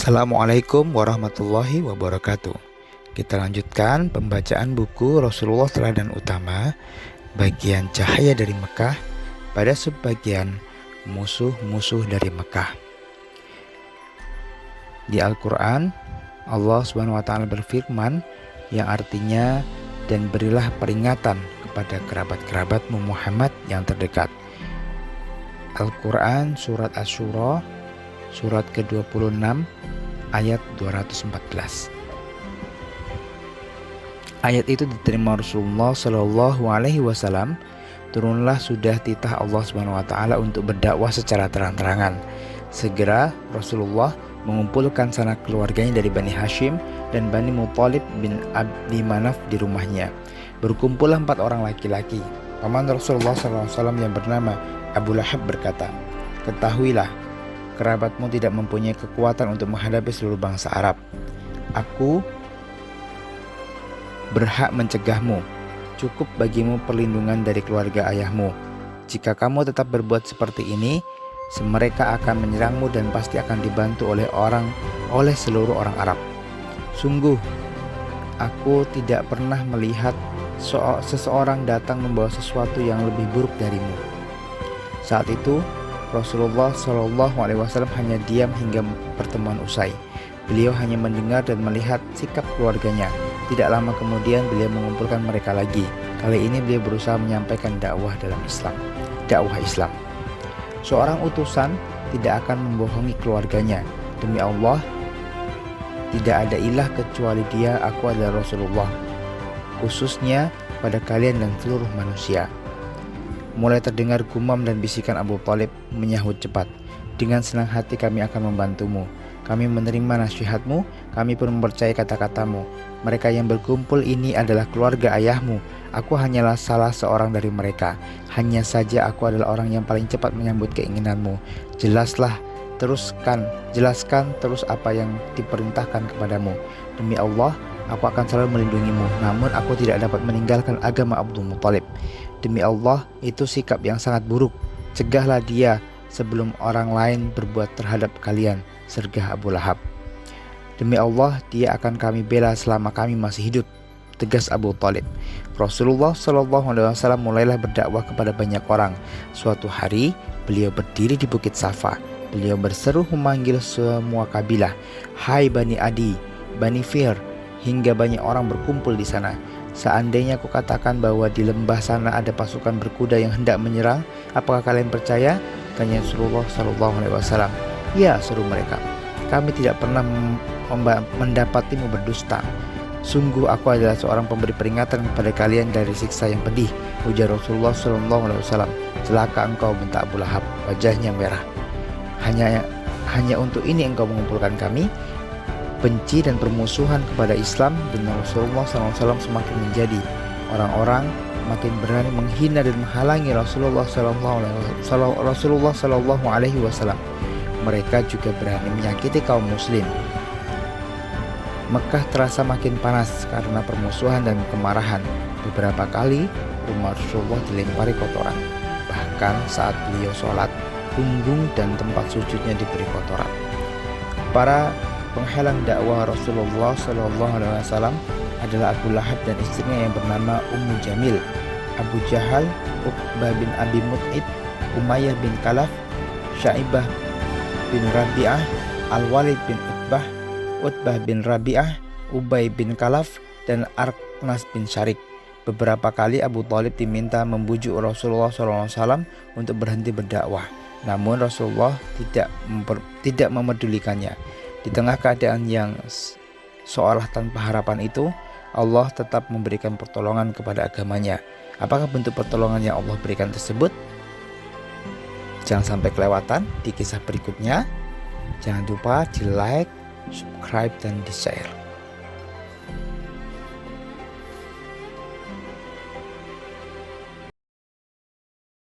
Assalamualaikum warahmatullahi wabarakatuh. Kita lanjutkan pembacaan buku Rasulullah Teladan Utama bagian Cahaya dari Mekah pada subbagian Musuh-musuh dari Mekah. Di Al-Quran, Allah SWT berfirman yang artinya, dan berilah peringatan kepada kerabat-kerabatmu Muhammad yang terdekat. Al-Quran Surat Asy-Syura Surat ke-26 ayat 214. Ayat itu diterima Rasulullah Shallallahu Alaihi Wasallam. Turunlah sudah titah Allah SWT untuk berdakwah secara terang-terangan. Segera Rasulullah mengumpulkan sanak keluarganya dari Bani Hashim dan Bani Muthalib bin Abdi Manaf di rumahnya. Berkumpullah 4 orang laki-laki. Paman Rasulullah SAW yang bernama Abu Lahab berkata, "Ketahuilah, kerabatmu tidak mempunyai kekuatan untuk menghadapi seluruh bangsa Arab. Aku berhak mencegahmu. Cukup bagimu perlindungan dari keluarga ayahmu. Jika kamu tetap berbuat seperti ini, mereka akan menyerangmu dan pasti akan dibantu oleh seluruh orang Arab. Sungguh, aku tidak pernah melihat seseorang datang membawa sesuatu yang lebih buruk darimu." Saat itu Rasulullah SAW hanya diam hingga pertemuan usai. Beliau hanya mendengar dan melihat sikap keluarganya. Tidak lama kemudian beliau mengumpulkan mereka lagi. Kali ini beliau berusaha menyampaikan dakwah Islam. Seorang utusan tidak akan membohongi keluarganya. Demi Allah, tidak ada ilah kecuali Dia. Aku adalah Rasulullah, khususnya pada kalian dan seluruh manusia. Mulai terdengar gumam dan bisikan Abu Thalib menyahut cepat, "Dengan senang hati kami akan membantumu. Kami menerima nasihatmu, kami pun mempercayai kata-katamu. Mereka yang berkumpul ini adalah keluarga ayahmu. Aku hanyalah salah seorang dari mereka. Hanya saja aku adalah orang yang paling cepat menyambut keinginanmu. Jelaskan terus apa yang diperintahkan kepadamu. Demi Allah, aku akan selalu melindungimu. Namun aku tidak dapat meninggalkan agama Abdul Muthalib. Demi Allah, itu sikap yang sangat buruk. Cegahlah dia sebelum orang lain berbuat terhadap kalian," sergah Abu Lahab. "Demi Allah, dia akan kami bela selama kami masih hidup," tegas Abu Thalib. Rasulullah SAW mulailah berdakwah kepada banyak orang. Suatu hari, beliau berdiri di Bukit Safa. Beliau berseru memanggil semua kabilah. "Hai Bani Adi, Bani Fir," hingga banyak orang berkumpul di sana. "Seandainya aku katakan bahwa di lembah sana ada pasukan berkuda yang hendak menyerang, apakah kalian percaya?" tanya Rasulullah SAW. "Ya," seru mereka, "kami tidak pernah mendapatimu berdusta. Sungguh aku adalah seorang pemberi peringatan kepada kalian dari siksa yang pedih," ujar Rasulullah SAW. "Celaka engkau," bentak Abu Lahab, wajahnya merah. Hanya untuk ini engkau mengumpulkan kami?" Benci dan permusuhan kepada Islam dan Rasulullah SAW semakin menjadi. Orang-orang makin berani menghina dan menghalangi Rasulullah SAW. Mereka juga berani menyakiti kaum muslim. Mekah terasa makin panas karena permusuhan dan kemarahan. Beberapa kali rumah Rasulullah dilempari kotoran. Bahkan saat beliau sholat, punggung dan tempat sujudnya diberi kotoran. Para penghalang dakwah Rasulullah SAW adalah Abu Lahab dan istrinya yang bernama Ummu Jamil, Abu Jahal, Uqbah bin Abi Mu'id, Umayyah bin Khalaf, Syaibah bin Rabi'ah, Al-Walid bin Utbah bin Rabi'ah, Ubay bin Khalaf, dan Arqnas bin Syarik. Beberapa kali Abu Thalib diminta membujuk Rasulullah SAW untuk berhenti berdakwah. Namun Rasulullah tidak memedulikannya. Di tengah keadaan yang seolah tanpa harapan itu, Allah tetap memberikan pertolongan kepada agamanya. Apakah bentuk pertolongan yang Allah berikan tersebut? Jangan sampai kelewatan di kisah berikutnya. Jangan lupa di like, subscribe, dan di share.